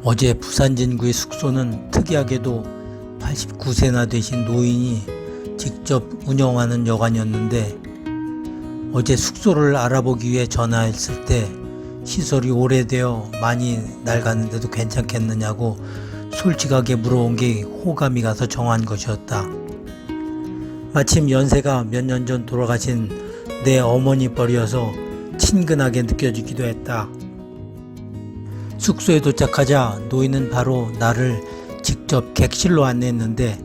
어제 부산 진구의 숙소는 특이하게도 89세나 되신 노인이 직접 운영하는 여관이었는데, 어제 숙소를 알아보기 위해 전화했을 때 시설이 오래되어 많이 낡았는데도 괜찮겠느냐고 솔직하게 물어온 게 호감이 가서 정한 것이었다. 마침 연세가 몇 년 전 돌아가신 내 어머니 뻘이어서 친근하게 느껴지기도 했다. 숙소에 도착하자 노인은 바로 나를 직접 객실로 안내했는데,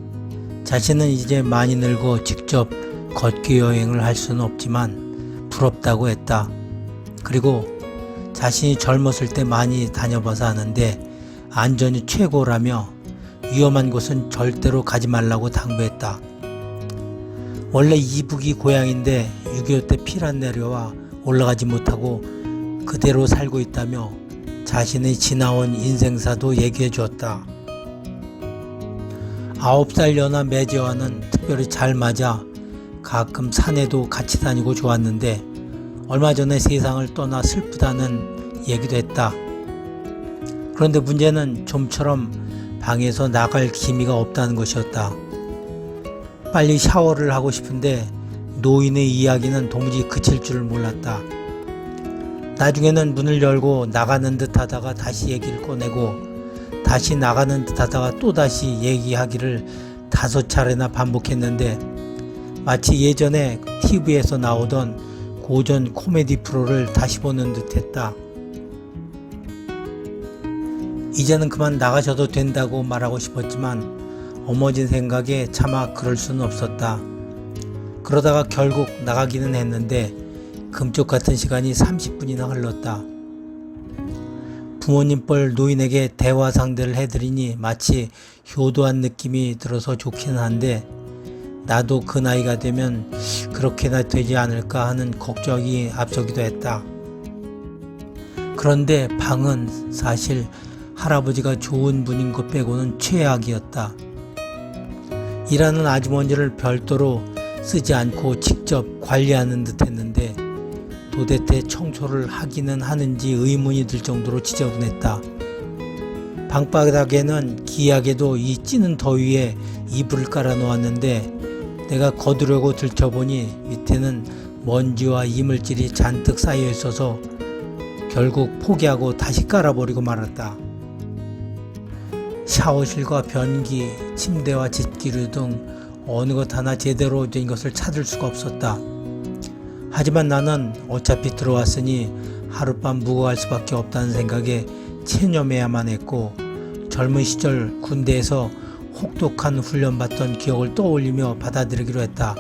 자신은 이제 많이 늙어 직접 걷기 여행을 할 수는 없지만 부럽다고 했다. 그리고 자신이 젊었을 때 많이 다녀봐서 아는데 안전이 최고라며 위험한 곳은 절대로 가지 말라고 당부했다. 원래 이북이 고향인데 6.25 때 피란 내려와 올라가지 못하고 그대로 살고 있다며 자신의 지나온 인생사도 얘기해 주었다. 9살 연하 매제와는 특별히 잘 맞아 가끔 산에도 같이 다니고 좋았는데, 얼마 전에 세상을 떠나 슬프다는 얘기도 했다. 그런데 문제는 좀처럼 방에서 나갈 기미가 없다는 것이었다. 빨리 샤워를 하고 싶은데 노인의 이야기는 도무지 그칠 줄을 몰랐다. 나중에는 문을 열고 나가는 듯 하다가 다시 얘기를 꺼내고 다시 나가는 듯 하다가 또다시 얘기하기를 5차례나 반복했는데, 마치 예전에 TV에서 나오던 고전 코미디 프로를 다시 보는 듯 했다. 이제는 그만 나가셔도 된다고 말하고 싶었지만 어머진 생각에 차마 그럴 수는 없었다. 그러다가 결국 나가기는 했는데 금쪽 같은 시간이 30분이나 흘렀다. 부모님 뻘 노인에게 대화 상대를 해드리니 마치 효도한 느낌이 들어서 좋기는 한데, 나도 그 나이가 되면 그렇게나 되지 않을까 하는 걱정이 앞서기도 했다. 그런데 방은 사실 할아버지가 좋은 분인 것 빼고는 최악이었다. 일하는 아주머니를 별도로 쓰지 않고 직접 관리하는 듯 했는데 도대체 청소를 하기는 하는지 의문이 들 정도로 지저분했다. 방바닥에는 기이하게도 이 찌는 더위에 이불을 깔아 놓았는데, 내가 거두려고 들춰보니 밑에는 먼지와 이물질이 잔뜩 쌓여 있어서 결국 포기하고 다시 깔아버리고 말았다. 샤워실과 변기, 침대와 집기류 등 어느 것 하나 제대로 된 것을 찾을 수가 없었다. 하지만 나는 어차피 들어왔으니 하룻밤 묵어갈 수밖에 없다는 생각에 체념해야만 했고, 젊은 시절 군대에서 혹독한 훈련받던 기억을 떠올리며 받아들이기로 했다.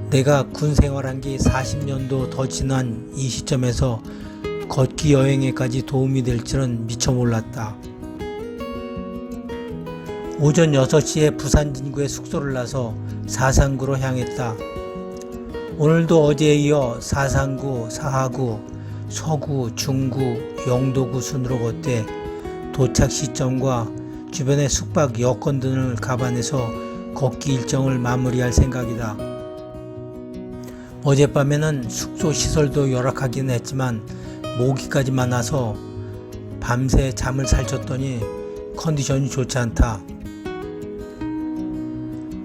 내가 군 생활한 게 40년도 더 지난 이 시점에서 걷기 여행에까지 도움이 될 줄은 미처 몰랐다. 오전 6시에 부산 진구에 숙소를 나서 사상구로 향했다. 오늘도 어제에 이어 사상구, 사하구, 서구, 중구, 영도구 순으로 걷되 도착 시점과 주변의 숙박 여건 등을 감안해서 걷기 일정을 마무리할 생각이다. 어젯밤에는 숙소 시설도 열악하긴 했지만 모기까지 많아서 밤새 잠을 살쳤더니 컨디션이 좋지 않다.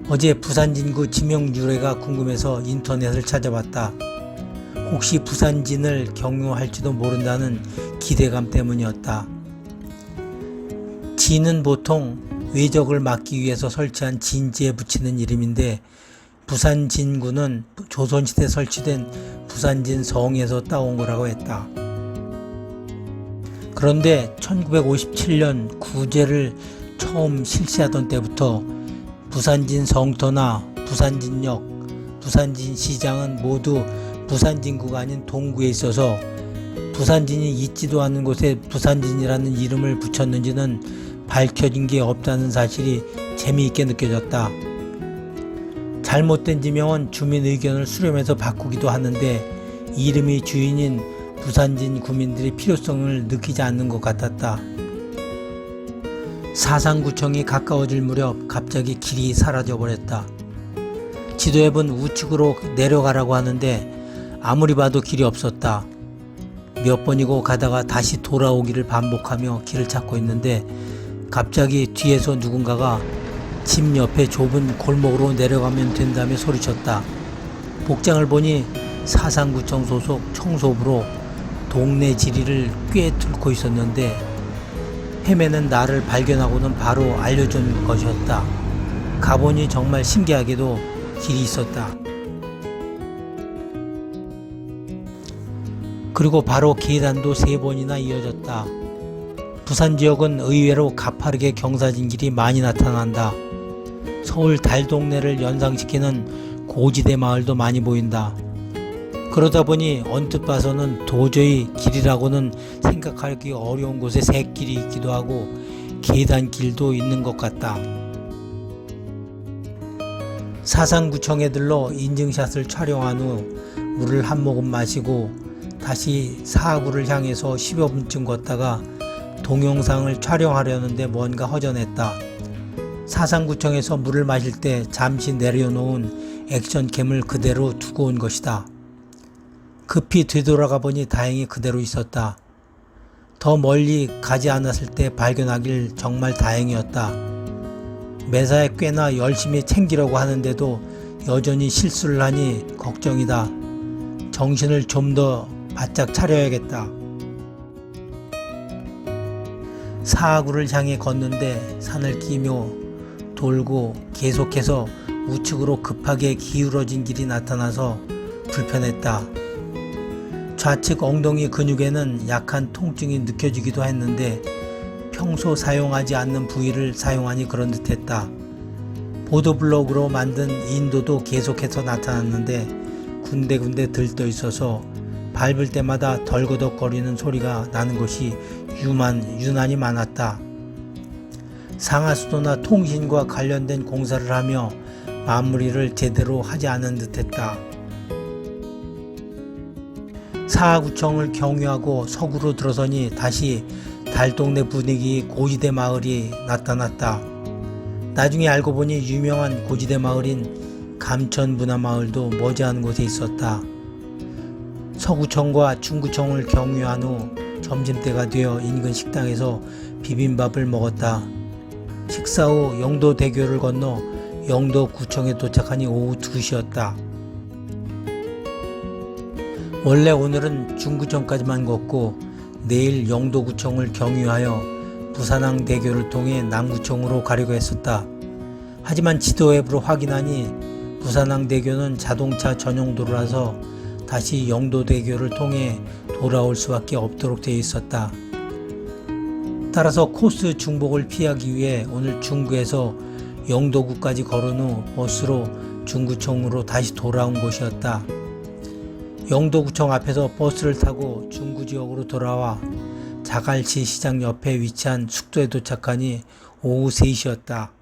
어제 부산 진구 지명 유래가 궁금해서 인터넷을 찾아봤다. 혹시 부산진을 경유할지도 모른다는 기대감 때문이었다. 진은 보통 외적을 막기 위해서 설치한 진지에 붙이는 이름인데, 부산 진구는 조선시대 설치된 부산진 성에서 따온 거라고 했다. 그런데 1957년 구제를 처음 실시하던 때부터 부산진 성터나 부산진역, 부산진시장은 모두 부산진구가 아닌 동구에 있어서 부산진이 있지도 않은 곳에 부산진이라는 이름을 붙였는지는 밝혀진 게 없다는 사실이 재미있게 느껴졌다. 잘못된 지명은 주민 의견을 수렴해서 바꾸기도 하는데 이름이 주인인 부산진 구민들이 필요성을 느끼지 않는 것 같았다. 사상구청이 가까워질 무렵 갑자기 길이 사라져버렸다. 지도에 본 우측으로 내려가라고 하는데 아무리 봐도 길이 없었다. 몇 번이고 가다가 다시 돌아오기를 반복하며 길을 찾고 있는데 갑자기 뒤에서 누군가가 집 옆에 좁은 골목으로 내려가면 된다며 소리쳤다. 복장을 보니 사상구청 소속 청소부로 동네 지리를 꿰뚫고 있었는데 헤매는 나를 발견하고는 바로 알려준 것이었다. 가보니 정말 신기하게도 길이 있었다. 그리고 바로 계단도 3번이나 이어졌다. 부산 지역은 의외로 가파르게 경사진 길이 많이 나타난다. 서울 달동네를 연상시키는 고지대 마을도 많이 보인다. 그러다 보니 언뜻 봐서는 도저히 길이라고는 생각하기 어려운 곳에 샛길이 있기도 하고 계단길도 있는 것 같다. 사상구청에 들러 인증샷을 촬영한 후 물을 한 모금 마시고 다시 사하구를 향해서 10여 분쯤 걷다가 동영상을 촬영하려는데 뭔가 허전했다. 사상구청에서 물을 마실 때 잠시 내려놓은 액션캠을 그대로 두고 온 것이다. 급히 되돌아가 보니 다행히 그대로 있었다. 더 멀리 가지 않았을 때 발견하길 정말 다행이었다. 매사에 꽤나 열심히 챙기려고 하는데도 여전히 실수를 하니 걱정이다. 정신을 좀 더 바짝 차려야겠다. 사하구를 향해 걷는데 산을 끼며 돌고 계속해서 우측으로 급하게 기울어진 길이 나타나서 불편했다. 좌측 엉덩이 근육에는 약한 통증이 느껴지기도 했는데 평소 사용하지 않는 부위를 사용하니 그런 듯했다. 보도블록으로 만든 인도도 계속해서 나타났는데 군데군데 들떠 있어서 밟을 때마다 덜거덕거리는 소리가 나는 곳이 유난히 많았다. 상하수도나 통신과 관련된 공사를 하며 마무리를 제대로 하지 않은 듯했다. 사하구청을 경유하고 서구로 들어서니 다시 달동네 분위기 고지대 마을이 나타났다. 나중에 알고 보니 유명한 고지대 마을인 감천문화마을도 머지않은 곳에 있었다. 서구청과 중구청을 경유한 후 점심때가 되어 인근 식당에서 비빔밥을 먹었다. 식사 후 영도대교를 건너 영도구청에 도착하니 오후 2시였다. 원래 오늘은 중구청까지만 걷고 내일 영도구청을 경유하여 부산항대교를 통해 남구청으로 가려고 했었다. 하지만 지도 앱으로 확인하니 부산항대교는 자동차 전용도로라서 다시 영도대교를 통해 돌아올 수밖에 없도록 되어 있었다. 따라서 코스 중복을 피하기 위해 오늘 중구에서 영도구까지 걸은 후 버스로 중구청으로 다시 돌아온 곳이었다. 영도구청 앞에서 버스를 타고 중구 지역으로 돌아와 자갈치 시장 옆에 위치한 숙소에 도착하니 오후 3시였다.